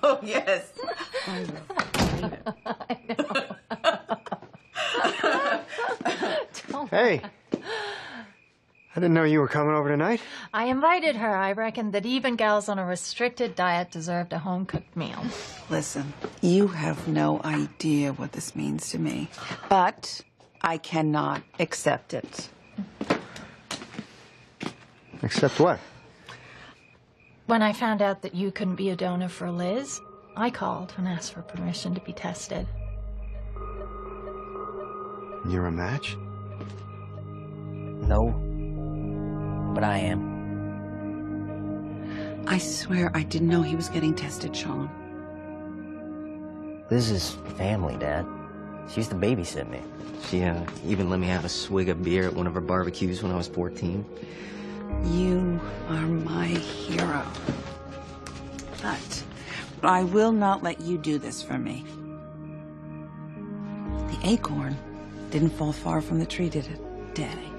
Oh, yes. Hey. I didn't know you were coming over tonight. I invited her. I reckoned that even gals on a restricted diet deserved a home-cooked meal. Listen, you have no idea what this means to me, but I cannot accept it. Accept what? When I found out that you couldn't be a donor for Liz, I called and asked for permission to be tested. You're a match? No, but I am. I swear I didn't know he was getting tested, Sean. This is family, Dad. She used to babysit me. She even let me have a swig of beer at one of her barbecues when I was 14. You are my hero. But I will not let you do this for me. The acorn didn't fall far from the tree, did it, Daddy?